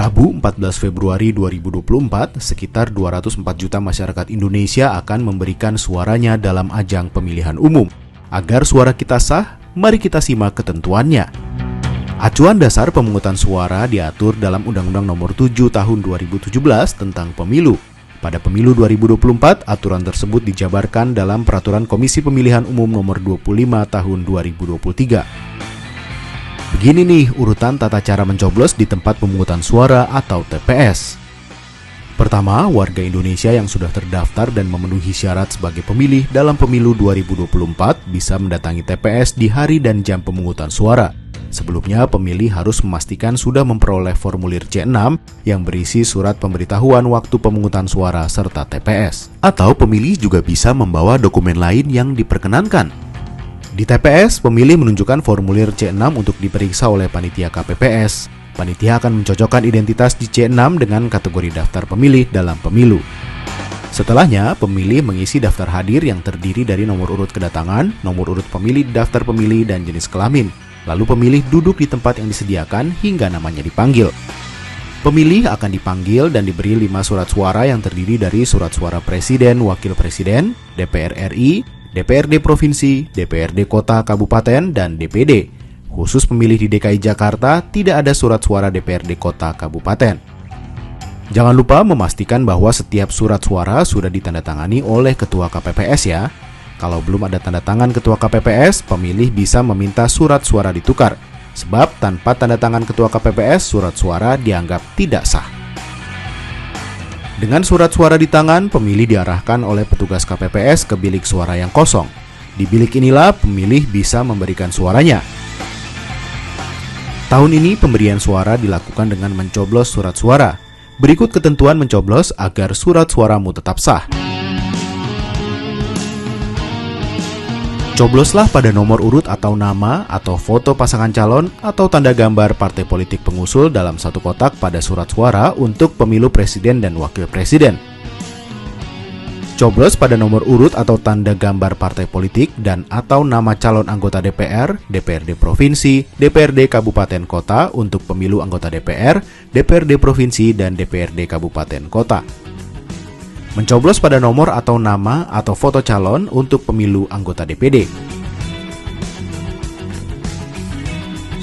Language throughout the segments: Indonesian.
Rabu 14 Februari 2024, sekitar 204 juta masyarakat Indonesia akan memberikan suaranya dalam ajang pemilihan umum. Agar suara kita sah, mari kita simak ketentuannya. Acuan dasar pemungutan suara diatur dalam Undang-Undang Nomor 7 Tahun 2017 tentang Pemilu. Pada pemilu 2024, aturan tersebut dijabarkan dalam Peraturan Komisi Pemilihan Umum Nomor 25 Tahun 2023. Begini nih urutan tata cara mencoblos di tempat pemungutan suara atau TPS. Pertama, warga Indonesia yang sudah terdaftar dan memenuhi syarat sebagai pemilih dalam pemilu 2024 bisa mendatangi TPS di hari dan jam pemungutan suara. Sebelumnya, pemilih harus memastikan sudah memperoleh formulir C6 yang berisi surat pemberitahuan waktu pemungutan suara serta TPS. Atau pemilih juga bisa membawa dokumen lain yang diperkenankan. Di TPS, pemilih menunjukkan formulir C6 untuk diperiksa oleh panitia KPPS. Panitia akan mencocokkan identitas di C6 dengan kategori daftar pemilih dalam pemilu. Setelahnya, pemilih mengisi daftar hadir yang terdiri dari nomor urut kedatangan, nomor urut pemilih di daftar pemilih, dan jenis kelamin. Lalu pemilih duduk di tempat yang disediakan hingga namanya dipanggil. Pemilih akan dipanggil dan diberi 5 surat suara yang terdiri dari surat suara Presiden, Wakil Presiden, DPR RI, DPRD Provinsi, DPRD Kota, Kabupaten, dan DPD. Khusus pemilih di DKI Jakarta, tidak ada surat suara DPRD Kota, Kabupaten. Jangan lupa memastikan bahwa setiap surat suara sudah ditandatangani oleh Ketua KPPS ya. Kalau belum ada tanda tangan Ketua KPPS, pemilih bisa meminta surat suara ditukar. Sebab tanpa tanda tangan Ketua KPPS, surat suara dianggap tidak sah. Dengan surat suara di tangan, pemilih diarahkan oleh petugas KPPS ke bilik suara yang kosong. Di bilik inilah pemilih bisa memberikan suaranya. Tahun ini pemberian suara dilakukan dengan mencoblos surat suara. Berikut ketentuan mencoblos agar surat suaramu tetap sah. Cobloslah pada nomor urut atau nama atau foto pasangan calon atau tanda gambar partai politik pengusung dalam satu kotak pada surat suara untuk pemilu presiden dan wakil presiden. Coblos pada nomor urut atau tanda gambar partai politik dan atau nama calon anggota DPR, DPRD Provinsi, DPRD Kabupaten Kota untuk pemilu anggota DPR, DPRD Provinsi, dan DPRD Kabupaten Kota. Mencoblos pada nomor atau nama atau foto calon untuk pemilu anggota DPD.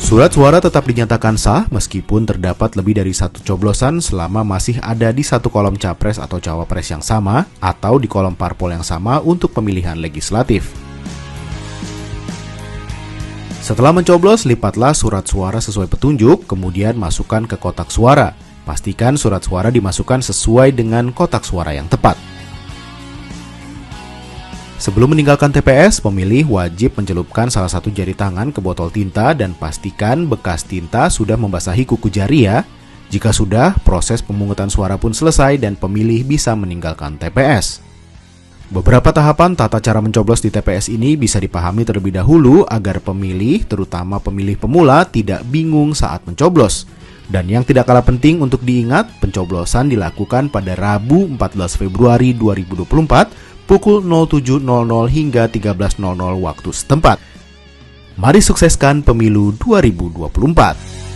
Surat suara tetap dinyatakan sah meskipun terdapat lebih dari satu coblosan selama masih ada di satu kolom capres atau cawapres yang sama atau di kolom parpol yang sama untuk pemilihan legislatif. Setelah mencoblos, lipatlah surat suara sesuai petunjuk, kemudian masukkan ke kotak suara. Pastikan surat suara dimasukkan sesuai dengan kotak suara yang tepat. Sebelum meninggalkan TPS, pemilih wajib mencelupkan salah satu jari tangan ke botol tinta dan pastikan bekas tinta sudah membasahi kuku jari ya. Jika sudah, proses pemungutan suara pun selesai dan pemilih bisa meninggalkan TPS. Beberapa tahapan tata cara mencoblos di TPS ini bisa dipahami terlebih dahulu agar pemilih, terutama pemilih pemula, tidak bingung saat mencoblos. Dan yang tidak kalah penting untuk diingat, pencoblosan dilakukan pada Rabu 14 Februari 2024 pukul 07.00 hingga 13.00 waktu setempat. Mari sukseskan pemilu 2024.